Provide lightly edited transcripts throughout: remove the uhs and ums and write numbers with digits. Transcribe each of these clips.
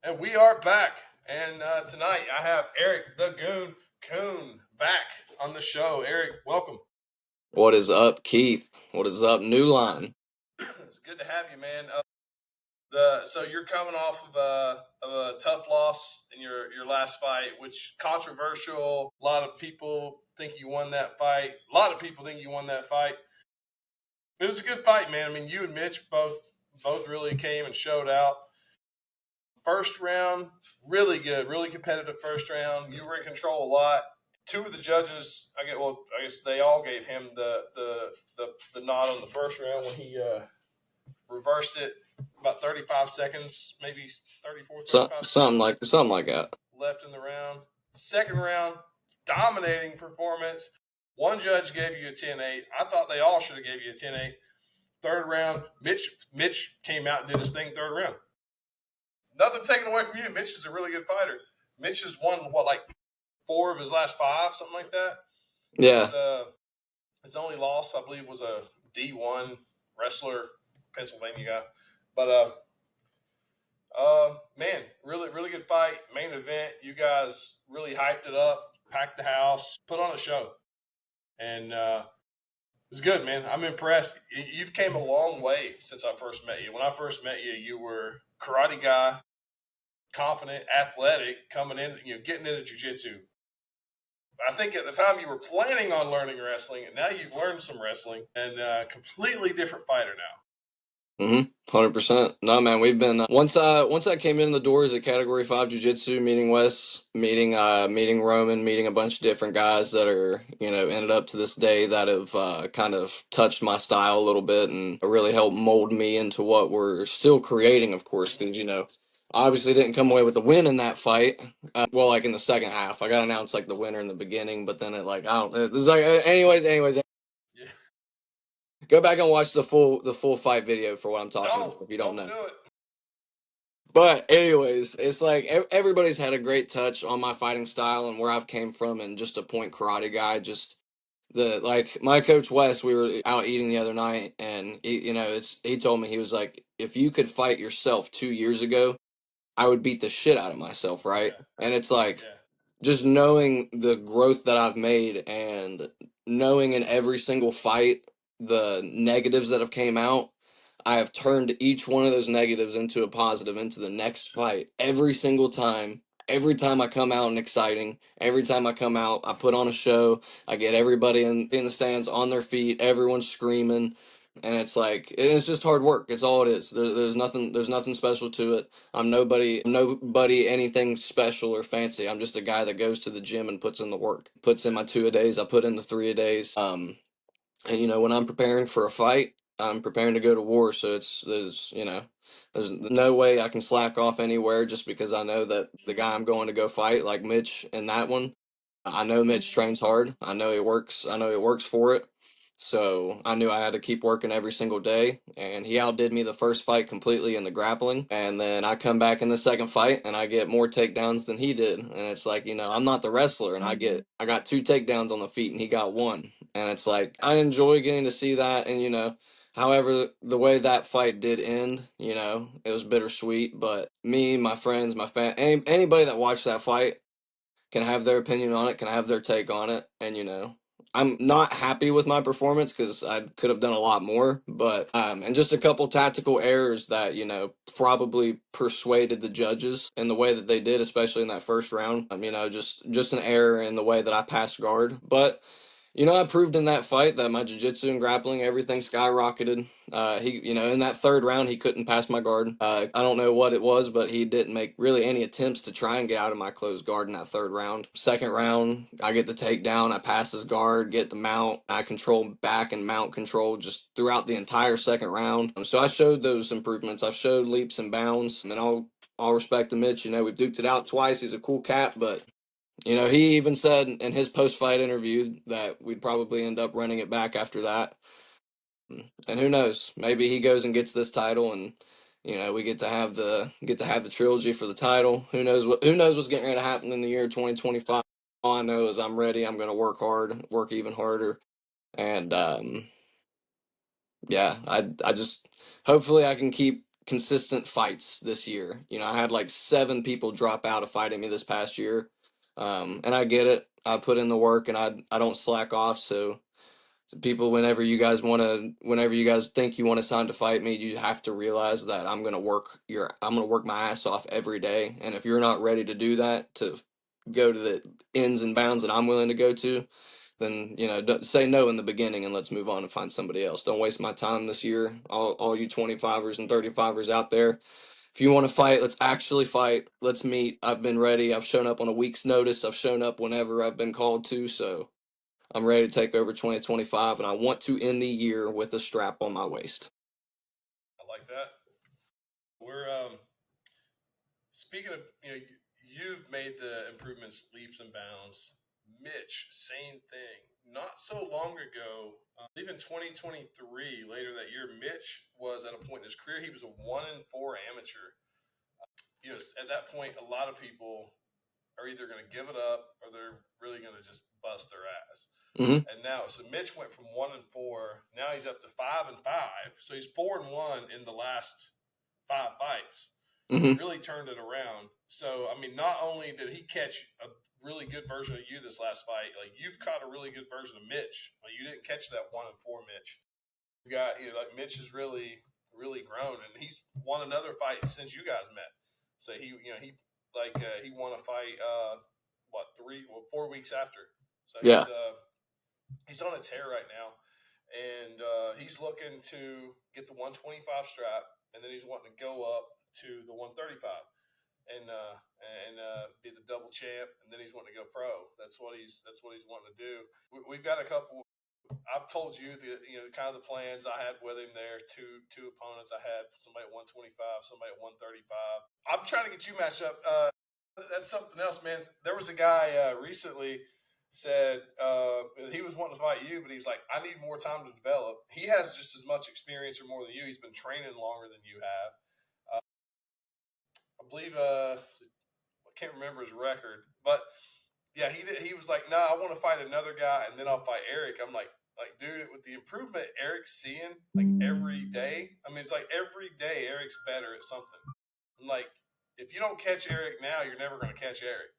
And we are back. And tonight I have Erik the Goon Coon back on the show. Erik, welcome. What is up, Keith? What is up, New Line? It's good to have you, man. So you're coming off of a tough loss in your last fight, which controversial. A lot of people think you won that fight. A lot of people think you won that fight. It was a good fight, man. I mean, you and Mitch both really came and showed out. First round, really good, really competitive first round. You were in control a lot. Two of the judges, I guess they all gave him the nod on the first round when he reversed it about 35 seconds, maybe 34, So, 35 something seconds like something like that. left in the round. Second round, dominating performance. One judge gave you a 10-8. I thought they all should have gave you a 10-8. Third round, Mitch came out and did his thing third round. Nothing taken away from you. Mitch is a really good fighter. Mitch has won, like 4 of his last 5, something like that. Yeah. And, his only loss, I believe, was a D1 wrestler, Pennsylvania guy. But man, really good fight. Main event, you guys really hyped it up, packed the house, put on a show, and it was good, man. I'm impressed. You've came a long way since I first met you. When I first met you, you were karate guy, confident, athletic, coming in, getting into jiu-jitsu. I think at the time you were planning on learning wrestling, and now you've learned some wrestling, and completely different fighter now. 100%. No, man, we've been once I came in the doors at Category 5 Jiu-Jitsu, meeting Wes, meeting Roman, meeting a bunch of different guys that are, ended up to this day that have kind of touched my style a little bit and really helped mold me into what we're still creating, of course, because, obviously didn't come away with the win in that fight. Well, like in the second half, I got announced like the winner in the beginning, but then I don't. It was like, anyways. Yeah. Go back and watch the full fight video for what I'm talking about if you don't Don't know. do it. But anyways, it's like everybody's had a great touch on my fighting style and where I've came from, and just a point karate guy. Just my coach Wes, we were out eating the other night, and he told me, he was like, if you could fight yourself 2 years ago, I would beat the shit out of myself, right? Yeah. And it's like, Yeah. just knowing the growth that I've made, and knowing in every single fight the negatives that have came out, I have turned each one of those negatives into a positive into the next fight every single time. Every time I come out and exciting, every time I come out, I put on a show. I get everybody in the stands on their feet, everyone's screaming, and it's just hard work. It's all it is. There's nothing special to it. I'm nobody anything special or fancy. I'm just a guy that goes to the gym and puts in the work. Puts in my 2 a days. I put in the 3 a days. And when I'm preparing for a fight, I'm preparing to go to war. So there's no way I can slack off anywhere just because I know that the guy I'm going to go fight, like Mitch in that one, I know Mitch trains hard. I know he works. I know he works for it. So I knew I had to keep working every single day, and he outdid me the first fight completely in the grappling. And then I come back in the second fight, and I get more takedowns than he did. And it's like, I'm not the wrestler, and I got 2 takedowns on the feet, and he got 1. And it's like, I enjoy getting to see that. And however, the way that fight did end, it was bittersweet. But me, my friends, anybody that watched that fight can have their opinion on it, can have their take on it. And I'm not happy with my performance because I could have done a lot more, but and just a couple tactical errors that probably persuaded the judges in the way that they did, especially in that first round. Just an error in the way that I passed guard. But I proved in that fight that my jiu-jitsu and grappling, everything skyrocketed. In that third round, he couldn't pass my guard. I don't know what it was, but he didn't make really any attempts to try and get out of my closed guard in that third round. Second round, I get the takedown. I pass his guard, get the mount. I control back and mount control just throughout the entire second round. So I showed those improvements. I've showed leaps and bounds. And all respect to Mitch. We've duked it out twice. He's a cool cat, but he even said in his post-fight interview that we'd probably end up running it back after that. And who knows? Maybe he goes and gets this title, and we get to have the trilogy for the title. Who knows what's getting ready to happen in the year 2025? All I know is I'm ready. I'm going to work hard, work even harder, and yeah, I just hopefully I can keep consistent fights this year. You know, I had like 7 people drop out of fighting me this past year. And I get it. I put in the work and I don't slack off. So people, whenever you guys think you want to sign to fight me, you have to realize that I'm gonna work my ass off every day. And if you're not ready to do that, to go to the ends and bounds that I'm willing to go to, then don't say no in the beginning and let's move on and find somebody else. Don't waste my time this year. All you 25ers and 35ers out there, if you want to fight, let's actually fight. Let's meet. I've been ready. I've shown up on a week's notice. I've shown up whenever I've been called to. So I'm ready to take over 2025, and I want to end the year with a strap on my waist. I like that. We're speaking of, you've made the improvements leaps and bounds. Mitch, same thing. Not so long ago, even 2023, later that year, Mitch was at a point in his career. He was a 1-4 amateur. At that point, a lot of people are either going to give it up or they're really going to just bust their ass. Mm-hmm. And now, so Mitch went from 1-4. Now he's up to 5-5. So he's 4-1 in the last 5 fights. Mm-hmm. Really turned it around. So I mean, not only did he catch a really good version of you this last fight, like you've caught a really good version of Mitch. Like you didn't catch that 1-4 Mitch. You got like Mitch has really grown, and he's won another fight since you guys met. So he won a fight 4 weeks after. So Yeah. he's on a tear right now, and he's looking to get the 125 strap, and then he's wanting to go up to the 135 and be the double champ, and then he's wanting to go pro. That's what he's wanting to do. We've got a couple. I've told you kind of the plans I had with him there. Two opponents I had, somebody at 125, somebody at 135. I'm trying to get you matched up. That's something else, man. There was a guy recently said he was wanting to fight you, but he was like, I need more time to develop. He has just as much experience or more than you. He's been training longer than you have. I believe I can't remember his record, but yeah, he was like, no, I want to fight another guy, and then I'll fight Erik. I'm like, dude, with the improvement Erik's seeing like every day, I mean, it's like every day Erik's better at something. I'm like, if you don't catch Erik now, you're never going to catch Erik.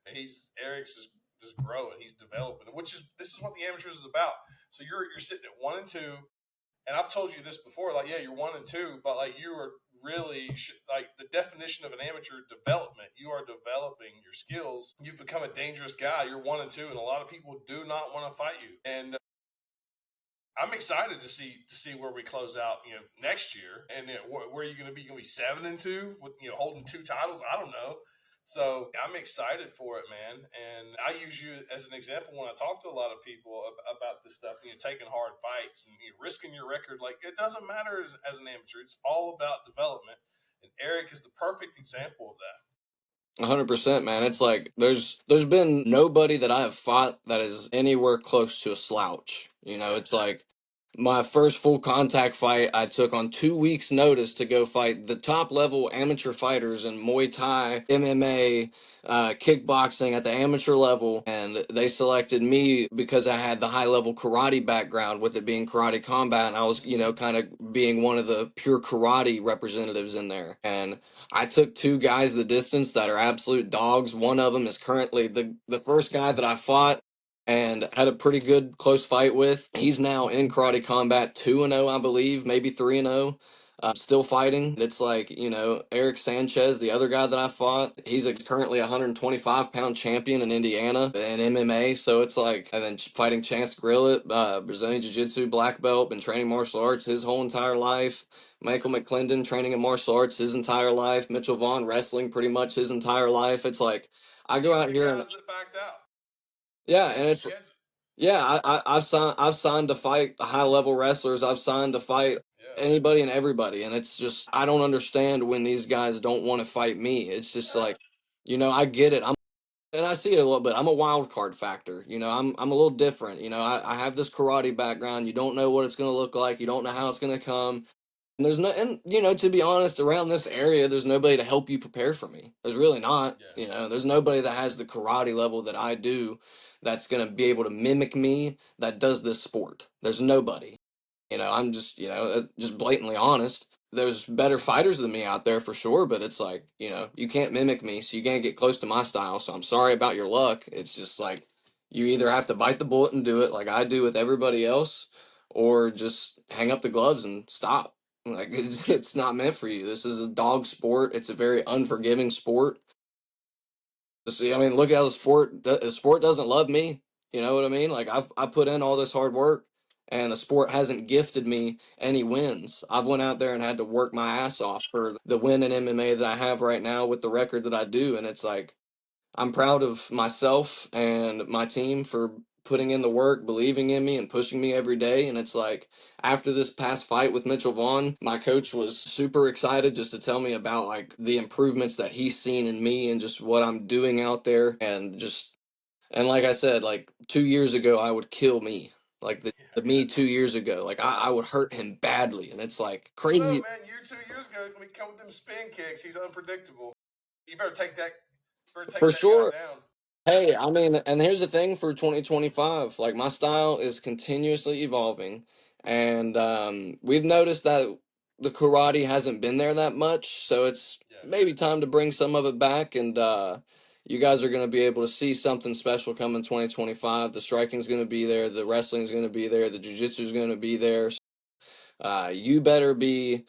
Erik's just growing, he's developing, this is what the amateurs is about. So you're sitting at 1-2, and I've told you this before, like, yeah, you're 1-2, but like you are really like the definition of an amateur development. You are developing your skills. You've become a dangerous guy. You're 1-2, and a lot of people do not want to fight you. And I'm excited to see where we close out, next year, and where you're going to be. Going to be 7-2 with holding 2 titles. I don't know. So I'm excited for it, man. And I use you as an example when I talk to a lot of people about this stuff. Taking hard fights and risking your record. Like it doesn't matter as an amateur. It's all about development. And Erik is the perfect example of that. 100%, man. It's like there's been nobody that I have fought that is anywhere close to a slouch. It's like my first full contact fight I took on 2 weeks' notice to go fight the top level amateur fighters in Muay Thai, MMA, kickboxing at the amateur level, and they selected me because I had the high level karate background, with it being karate combat, and I was kind of being one of the pure karate representatives in there. And I took 2 guys the distance that are absolute dogs. One of them is currently the first guy that I fought and had a pretty good close fight with. He's now in karate combat 2-0, I believe, maybe 3-0. Still fighting. It's like, Eric Sanchez, the other guy that I fought, he's currently a 125-pound champion in Indiana in MMA. So it's like, and then fighting Chance Grillet, Brazilian Jiu-Jitsu black belt, been training martial arts his whole entire life. Michael McClendon training in martial arts his entire life. Mitchell Vaughn wrestling pretty much his entire life. It's like, I go out here and Guys that backed out. yeah, and it's yeah, I've signed to fight high level wrestlers. I've signed to fight anybody and everybody, and it's just I don't understand when these guys don't want to fight me. It's just like, I get it. And I see it a little bit. I'm a wild card factor. I'm a little different. I have this karate background. You don't know what it's gonna look like. You don't know how it's gonna come. And there's no, and to be honest, around this area, there's nobody to help you prepare for me. There's really not. There's nobody that has the karate level that I do that's gonna be able to mimic me that does this sport. There's nobody. I'm just, just blatantly honest. there's better fighters than me out there for sure, but it's like, you know, you can't mimic me, so you can't get close to my style. So I'm sorry about your luck. It's just like you either have to bite the bullet and do it like I do with everybody else, or just hang up the gloves and stop. Like it's not meant for you. This is a dog sport. It's a very unforgiving sport. See, I mean, look at how the sport doesn't love me. You know what I mean? Like I put in all this hard work, and the sport hasn't gifted me any wins. I've went out there and had to work my ass off for the win in MMA that I have right now with the record that I do, and it's like I'm proud of myself and my team for putting in the work, believing in me, and pushing me every day. And it's like after this past fight with Mitchell Vaughn, my coach was super excited just to tell me about like the improvements that he's seen in me and just what I'm doing out there. And like I said, like 2 years ago, I would kill me. Like the me 2 years ago, like I would hurt him badly. And it's like No, crazy man, you 2 years ago when he come with them spin kicks, he's unpredictable. You better take that. Better take for that guy sure. down. Hey, I mean, and here's the thing for 2025, like my style is continuously evolving, and we've noticed that the karate hasn't been there that much, so it's Yeah, maybe time to bring some of it back, and you guys are going to be able to see something special come in 2025. The striking's going to be there, the wrestling's going to be there, the jiu-jitsu's going to be there. You better be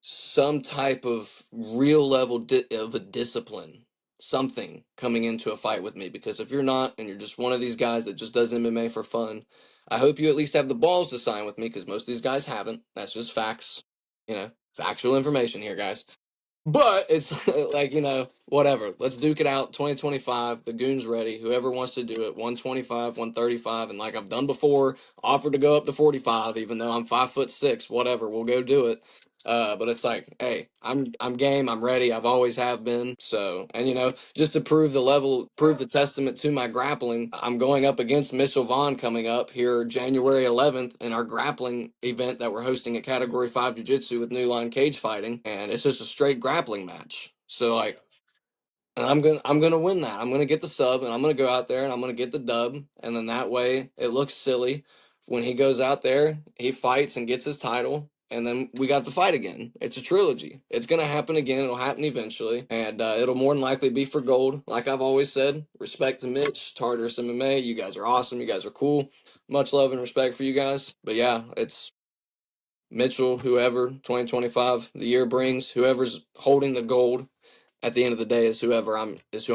some type of real level of a discipline, something coming into a fight with me. Because if you're not, and you're just one of these guys that just does MMA for fun, I hope you at least have the balls to sign with me. Because most of these guys haven't. That's just facts. You know, factual information here, guys. But it's like, you know, whatever. Let's duke it out. 2025. The Goon's ready. Whoever wants to do it. 125, 135. And like I've done before, offered to go up to 45, even though I'm 5'6". Whatever. We'll go do it. But it's like, hey, I'm game. I'm ready. I've always have been. So, and you know, just to prove the level, prove the testament to my grappling, I'm going up against Mitchell Vaughn coming up here January 11th in our grappling event that we're hosting at Category 5 Jiu-Jitsu with New Line Cage Fighting, and it's just a straight grappling match. So yeah. like, and I'm gonna win that. I'm gonna get the sub, and I'm gonna go out there and I'm gonna get the dub, and then that way it looks silly when he goes out there, he fights and gets his title, and then we got the fight again. It's a trilogy. It's gonna happen again. It'll happen eventually, and it'll more than likely be for gold. Like I've always said, respect to Mitch, Tartarus MMA. You guys are awesome. You guys are cool. Much love and respect for you guys. But yeah, it's Mitchell, whoever 2025 the year brings, whoever's holding the gold at the end of the day is who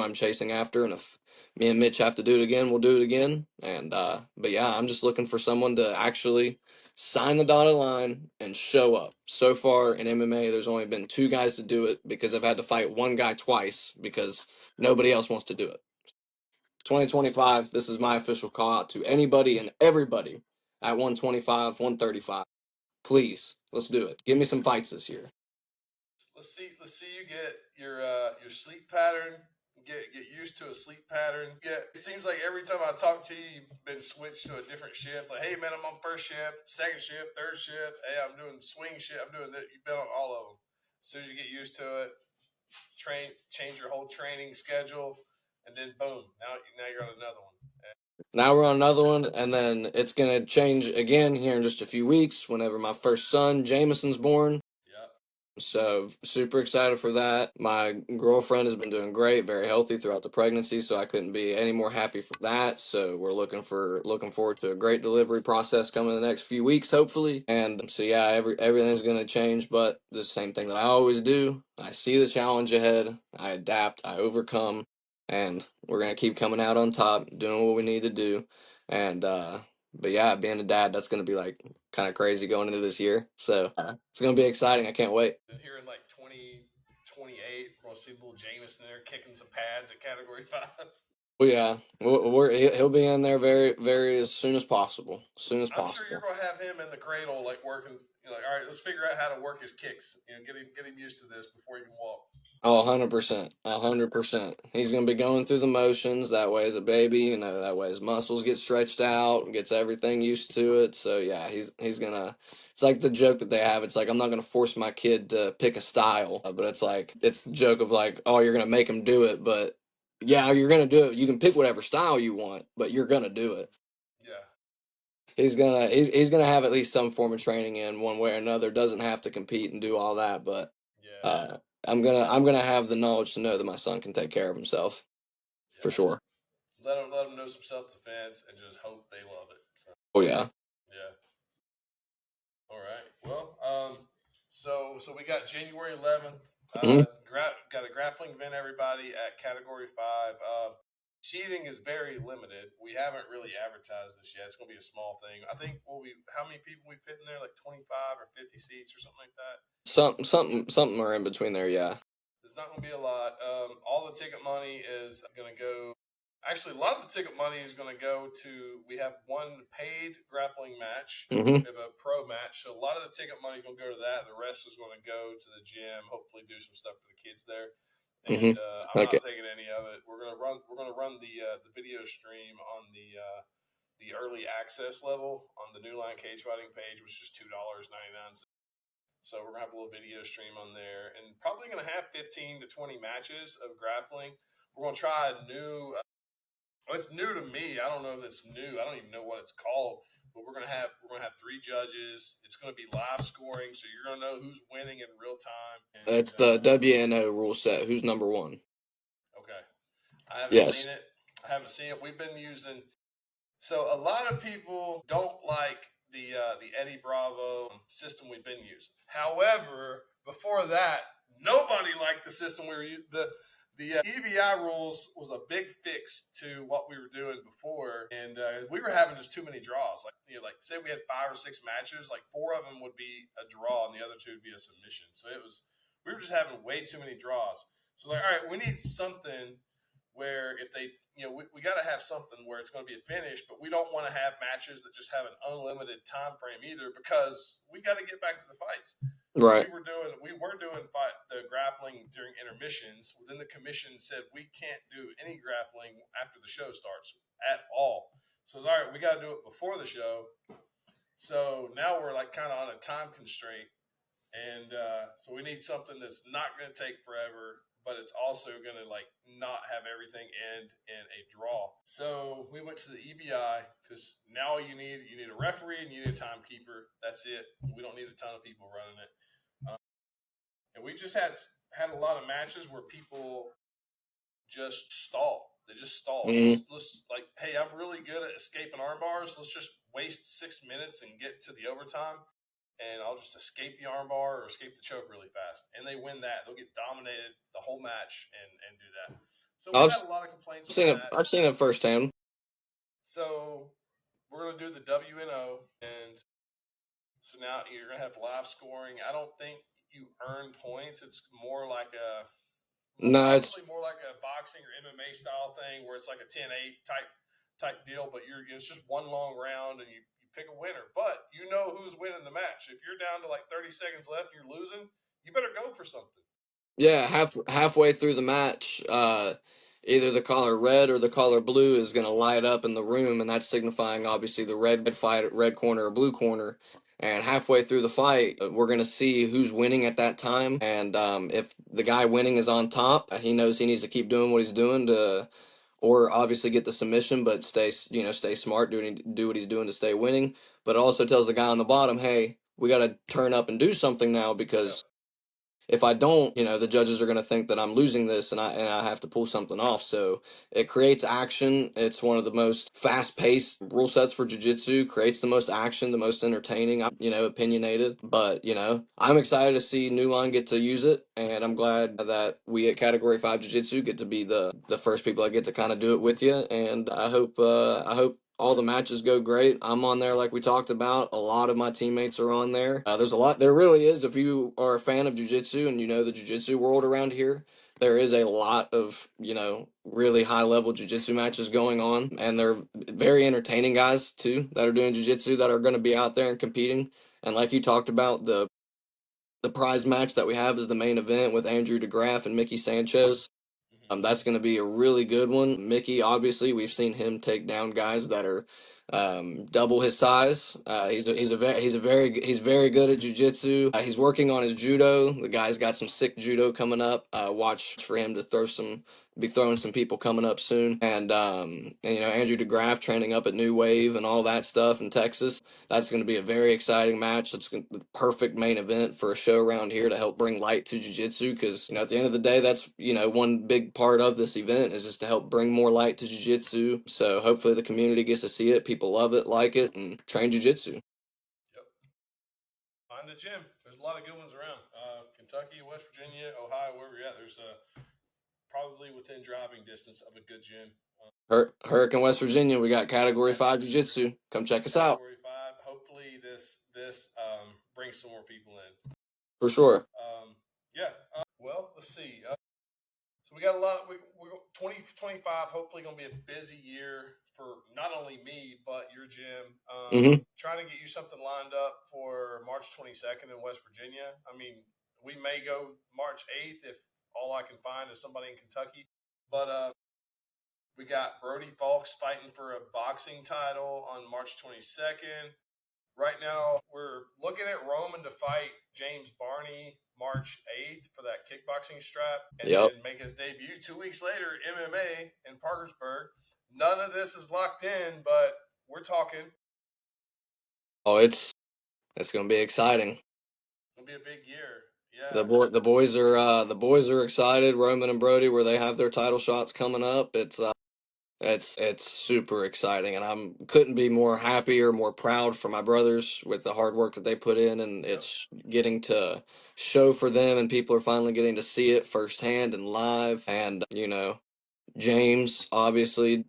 I'm chasing after. And if me and Mitch have to do it again, we'll do it again. And but yeah, I'm just looking for someone to actually sign the dotted line and show up. So far in MMA, there's only been two guys to do it because I've had to fight one guy twice because nobody else wants to do it. 2025, this is my official call out to anybody and everybody at 125, 135. Please, let's do it. Give me some fights this year. Let's see you get your sleep pattern. Get used to a sleep pattern. Yeah, it seems like every time I talk to you, you've been switched to a different shift. Like, hey man, I'm on first shift, second shift, third shift. Hey, I'm doing swing shift. I'm doing that. You've been on all of them. As soon as you get used to it, change your whole training schedule, and then boom, now you're on another one. Now we're on another one, and then it's gonna change again here in just a few weeks whenever my first son, Jameson's born. Yeah, So super excited for that. My girlfriend has been doing great, very healthy throughout the pregnancy, so I couldn't be any more happy for that. So we're looking forward to a great delivery process coming in the next few weeks, hopefully. And so yeah, everything's gonna change, but the same thing that I always do. I see the challenge ahead, I adapt, I overcome, and we're gonna keep coming out on top, doing what we need to do. And but yeah, being a dad, that's gonna be like kind of crazy going into this year. So it's gonna be exciting. I can't wait. and here in like 2028, we'll see little Jameson there kicking some pads at Category 5. Well, yeah, he'll be in there very as soon as possible. As soon as I'm sure you're possible. gonna have him in the cradle, like working. Like, all right, let's figure out how to work his kicks. Get him used to this before he can walk. Oh, 100%. 100%. He's going to be going through the motions that way as a baby, you know, that way his muscles get stretched out and gets everything used to it. So, yeah, he's going to it's like the joke that they have. It's like I'm not going to force my kid to pick a style, but it's like it's the joke of like, oh, you're going to make him do it, but yeah, you're going to do it. You can pick whatever style you want, but you're going to do it. Yeah, he's gonna have at least some form of training in one way or another. Doesn't have to compete and do all that, but Yeah, uh, I'm gonna have the knowledge to know that my son can take care of himself for yeah. sure. Let them know some self defense and just hope they love it. So Oh yeah. yeah. All right. Well, so we got January 11th. Hmm. Got a grappling event, everybody, at Category 5. Seating is very limited. We haven't really advertised this yet. It's going to be a small thing. I think how many people we fit in there? Like 25 or 50 seats or something like that. Something are in between there. Yeah. There's not going to be a lot. All the ticket money is going to go. Actually, a lot of the ticket money is going to go to. We have one paid grappling match. Hmm. We have a pro match, so a lot of the ticket money is going to go to that. The rest is going to go to the gym. Hopefully, do some stuff for the kids there. Hmm. And I'm Okay. not taking any of it. We're gonna run the video stream on the early access level on the New Line Cage Fighting page, which is $2.99. So we're gonna have a little video stream on there, and probably gonna have 15 to 20 matches of grappling. We're gonna try a new. It's new to me. I don't know if it's new. I don't even know what it's called. But we're gonna have three judges. It's gonna be live scoring, so you're gonna know who's winning in real time. And It's the WNO rule set. Who's number one? okay, I haven't Yes. seen it. I haven't seen it. We've been using. So a lot of people don't like the Eddie Bravo system we've been using. However, before that, nobody liked the system we were using. The EBI rules was a big fix to what we were doing before, and we were having just too many draws. Like say we had 5 or 6 matches, like 4 of them would be a draw, and the other 2 would be a submission. So we were just having way too many draws. So like, all right, we need something where if they, we got to have something where it's going to be a finish, but we don't want to have matches that just have an unlimited time frame either, because we got to get back to the fights. So Right. we were doing the grappling during intermissions. Then the commission said we can't do any grappling after the show starts at all. So it's all right. We got to do it before the show. So now we're like kind of on a time constraint, and so we need something that's not going to take forever, but it's also going to like not have everything end in a draw. So we went to the EBI, because now you need a referee and you need a timekeeper. That's it. We don't need a ton of people running it. And we just had a lot of matches where people just stalled. They just stalled. Hmm. Let's like, hey, I'm really good at escaping arm bars. Let's just waste 6 minutes and get to the overtime, and I'll just escape the armbar or escape the choke really fast. And they win that. They'll get dominated the whole match and do that. So we've I've had a lot of complaints with seen it. that. I've seen it firsthand. So we're going to do the WNO. And so now you're going to have live scoring. I don't think you earn points. It's more like No, it's probably more like a boxing or MMA style thing, where it's like a 10-8 type deal, but it's just one long round, and you pick a winner. But you know who's winning the match. If you're down to like 30 seconds left and you're losing, you better go for something. yeah, halfway through the match, either the color red or the color blue is going to light up in the room, and that's signifying obviously the red corner or blue corner. And halfway through the fight, we're going to see who's winning at that time. And if the guy winning is on top, he knows he needs to keep doing what he's doing to, or obviously get the submission, but stay smart, do what he's doing to stay winning. But it also tells the guy on the bottom, hey, we got to turn up and do something now, Yeah. because if I don't, the judges are going to think that I'm losing this, and I have to pull something off. So it creates action. It's one of the most fast-paced rule sets for jiu-jitsu, creates the most action, the most entertaining, opinionated. But, I'm excited to see New Line get to use it, and I'm glad that we at Category 5 Jiu-Jitsu get to be the first people that get to kind of do it with you. And I hope all the matches go great. I'm on there like we talked about. A lot of my teammates are on there. There's a lot. There really is. If you are a fan of jiu-jitsu and you know the jiu-jitsu world around here, there is a lot of really high level jiu-jitsu matches going on, and they're very entertaining guys too that are doing jiu-jitsu that are going to be out there and competing. And like you talked about, the prize match that we have is the main event with Andrew DeGraff and Mickey Sanchez. Mm-hmm. That's going to be a really good one. Mickey, obviously, we've seen him take down guys that are double his size. He's very good at jujitsu. He's working on his judo. The guy's got some sick judo coming up. Watch for him to be throwing some people coming up soon. And Andrew DeGraff training up at New Wave and all that stuff in Texas. That's going to be a very exciting match. It's the perfect main event for a show around here to help bring light to jiu-jitsu because, at the end of the day, that's, one big part of this event is just to help bring more light to jiu-jitsu. So hopefully the community gets to see it. People love it, like it, and train jiu-jitsu. Yep. Find a gym. There's a lot of good ones around. Kentucky, West Virginia, Ohio, wherever you're at. There's probably within driving distance of a good gym. Hurricane, West Virginia, we got Category 5 Jiu-Jitsu. Come check us out. Category 5. Hopefully this brings some more people in. For sure. Yeah. Well, let's see. So we got a lot. We're 2025. Hopefully, going to be a busy year for not only me but your gym. Trying to get you something lined up for March 22nd in West Virginia. I mean, we may go March 8th if all I can find is somebody in Kentucky. But we got Brody Falks fighting for a boxing title on March 22nd. Right now, we're looking at Roman to fight James Barney March 8th for that kickboxing strap and then make his debut 2 weeks later, MMA in Parkersburg. None of this is locked in, but we're talking. Oh, it's going to be exciting. It'll be a big year. Yeah. The boys are excited. Roman and Brody, where they have their title shots coming up. It's super exciting, and I couldn't be more happy or more proud for my brothers with the hard work that they put in, and it's getting to show for them, and people are finally getting to see it firsthand and live. And James, obviously,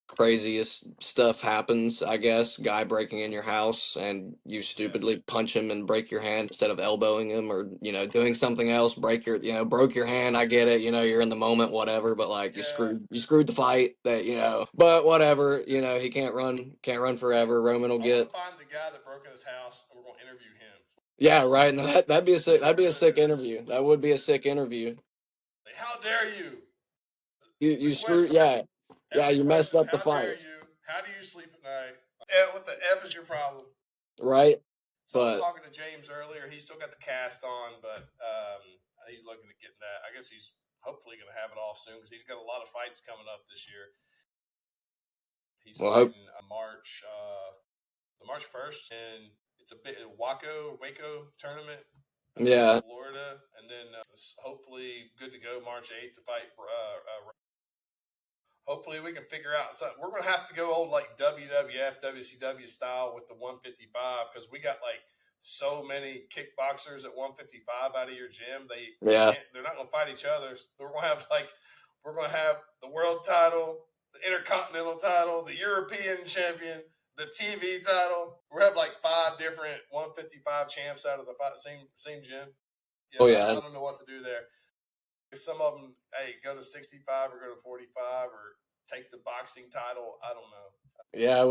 craziest stuff happens, I guess. Guy breaking in your house and you stupidly punch him and break your hand instead of elbowing him or, doing something else, broke your hand. I get it, you're in the moment, whatever, but like you screwed the fight but whatever, he can't run forever. Roman will get. Find the guy that broke in his house and we're going to interview him. Yeah, right. No, that'd be a sick interview. That would be a sick interview. Like, how dare you? You screwed, yeah. Yeah, you messed up the fight. How dare you? How do you sleep at night? What the F is your problem? Right. So I was talking to James earlier. He's still got the cast on, but he's looking at getting that. I guess he's hopefully going to have it off soon because he's got a lot of fights coming up this year. He's fighting March 1st, and it's a bit Waco tournament. Florida, and then hopefully good to go March 8th to fight. Hopefully we can figure out something. We're going to have to go old like WWF, WCW style with the 155 because we got like so many kickboxers at 155 out of your gym. They're not going to fight each other. So we're going to have the world title, the intercontinental title, the European champion, the TV title. We have like 5 different 155 champs out of the same gym. I don't know what to do there. Some of them, go to 65 or go to 45 or take the boxing title. I don't know. Yeah,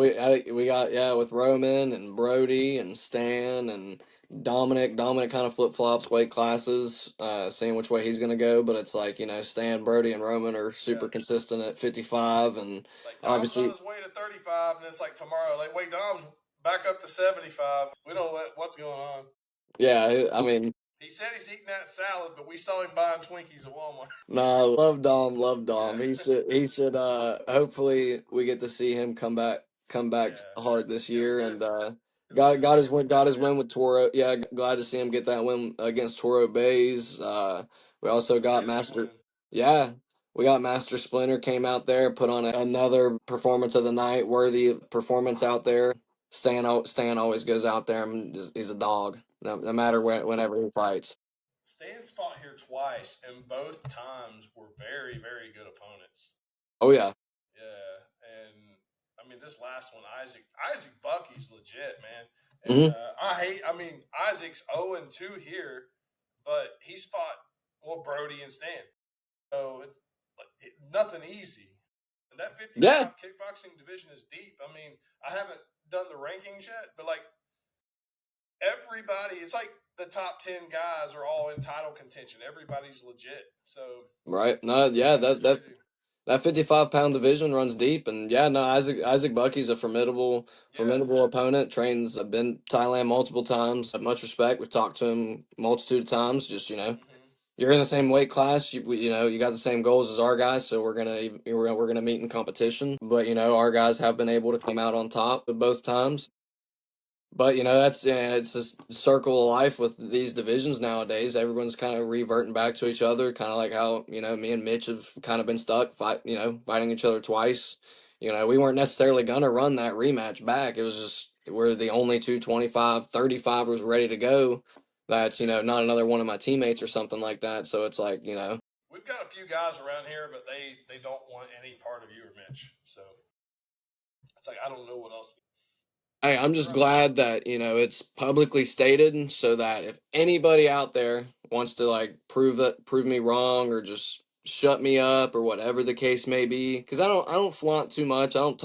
we got with Roman and Brody and Stan and Dominic. Dominic kind of flip flops weight classes, seeing which way he's gonna go. But it's like Stan, Brody, and Roman are super consistent at 55, and like obviously on his way to 35, and it's like tomorrow, like wait, Dom's back up to 75. We don't know what's going on. Yeah, I mean. He said he's eating that salad, but we saw him buying Twinkies at Walmart. Nah, love Dom. Yeah. He should hopefully we get to see him come back hard this year and got his win with Toro. Yeah, glad to see him get that win against Toro Bays. We also got Master. Yeah. We got Master Splinter came out there, put on another performance of the night, worthy performance out there. Stan always goes out there and he's a dog, no matter whenever he fights. Stan's fought here twice, and both times were very, very good opponents. Oh, yeah. Yeah, and I mean, this last one, Isaac Bucky's legit, man. And Isaac's 0-2 here, but he's fought, Brody and Stan. So it's nothing easy. And that 55 kickboxing division is deep. I mean, I haven't done the rankings yet, but like everybody, it's like the top 10 guys are all in title contention. Everybody's legit. So right. No, yeah, that 55-pound division runs deep, and yeah, no, Isaac Bucky's a formidable opponent. Trains, I've been to Thailand multiple times. Have much respect. We've talked to him multitude of times. Just you're in the same weight class. You got the same goals as our guys, so we're gonna meet in competition. But our guys have been able to come out on top at both times. But it's just circle of life with these divisions nowadays. Everyone's kind of reverting back to each other, kind of like how me and Mitch have kind of been stuck fighting each other twice. We weren't necessarily gonna run that rematch back. It was just we're the only two 25, 35ers ready to go. That's not another one of my teammates or something like that. So it's like we've got a few guys around here, but they don't want any part of you or Mitch. So it's like I don't know what else. Hey, I'm just glad that, it's publicly stated so that if anybody out there wants to like prove me wrong or just shut me up or whatever the case may be, because I don't flaunt too much. I don't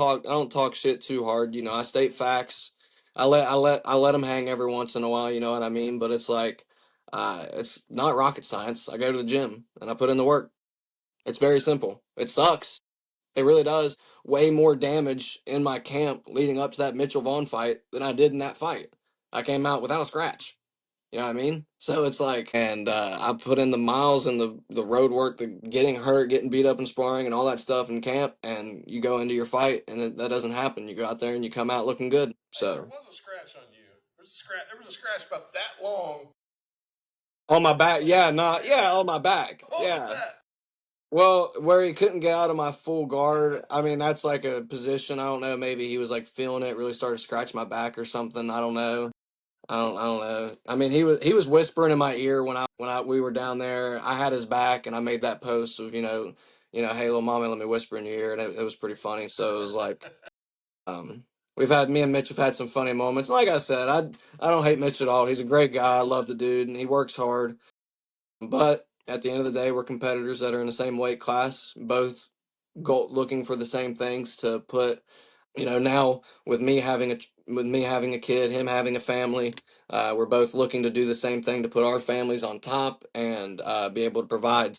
talk shit too hard. I state facts. I let them hang every once in a while, you know what I mean? But it's like it's not rocket science. I go to the gym and I put in the work. It's very simple. It sucks. It really does. Way more damage in my camp leading up to that Mitchell Vaughn fight than I did in that fight. I came out without a scratch. You know what I mean? So it's like, and I put in the miles and the road work, the getting hurt, getting beat up in sparring, and all that stuff in camp. And you go into your fight, and that doesn't happen. You go out there and you come out looking good. Hey, there So was a scratch on you. There was a scratch about that long on my back, yeah, on my back, what yeah. was that? Well, where he couldn't get out of my full guard. I mean, that's like a position. I don't know. Maybe he was like feeling it, really started scratching my back or something. I don't know. I don't know. I mean, he was whispering in my ear when we were down there. I had his back, and I made that post of hey, little mommy, let me whisper in your ear, and it was pretty funny. So it was like, um, me and Mitch have had some funny moments. Like I said, I don't hate Mitch at all. He's a great guy. I love the dude, and he works hard. But at the end of the day, we're competitors that are in the same weight class, both looking for the same things to put. Now with me having a kid, him having a family, we're both looking to do the same thing to put our families on top and be able to provide.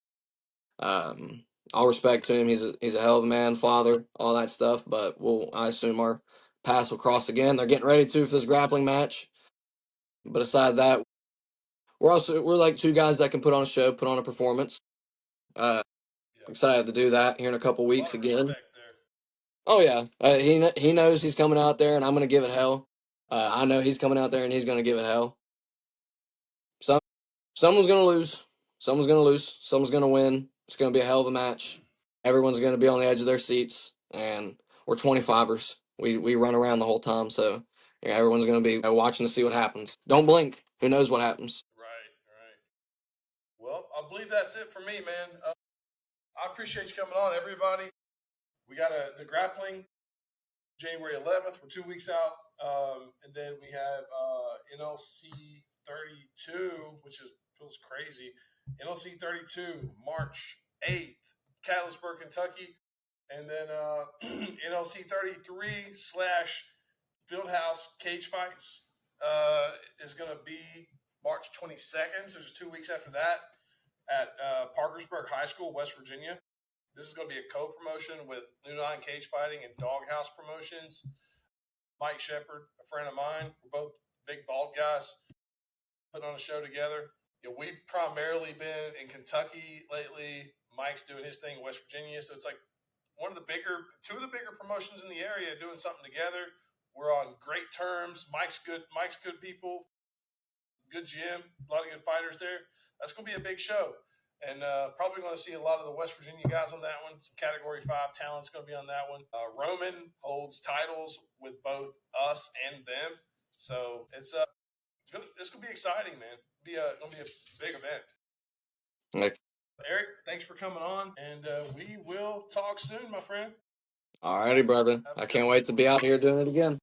Um, all respect to him. He's a hell of a man, father, all that stuff. But I assume our paths will cross again. They're getting ready to for this grappling match. But aside that, we're like two guys that can put on a show, put on a performance. Uh, Yeah. Excited to do that here in a couple A weeks lot of again. respect there. Oh yeah, he knows he's coming out there, and I'm gonna give it hell. I know he's coming out there, and he's gonna give it hell. Some someone's gonna lose. Someone's gonna lose. Someone's gonna win. It's gonna be a hell of a match. Everyone's gonna be on the edge of their seats, and we're 25ers. We run around the whole time, so yeah, everyone's gonna be watching to see what happens. Don't blink. Who knows what happens? Right, right. Well, I believe that's it for me, man. I appreciate you coming on, everybody. We got the grappling January 11th. We're 2 weeks out, and then we have NLC 32, which feels crazy. NLC 32 March 8th, Catlettsburg, Kentucky, and then NLC 33 / Fieldhouse Cage Fights is going to be March 22nd. So just 2 weeks after that at Parkersburg High School, West Virginia. This is going to be a co-promotion with New Nine Cage Fighting and Doghouse Promotions. Mike Shepard, a friend of mine, we're both big bald guys, putting on a show together. We've primarily been in Kentucky lately. Mike's doing his thing in West Virginia, so it's like two of the bigger promotions in the area doing something together. We're on great terms. Mike's good people, good gym, a lot of good fighters there. That's going to be a big show. And probably going to see a lot of the West Virginia guys on that one. Some Category 5 talent's going to be on that one. Roman holds titles with both us and them. So it's going to be exciting, man. It's going to be a big event. Like, Erik, thanks for coming on. And we will talk soon, my friend. alrighty, brother. I can't wait to be out here doing it again.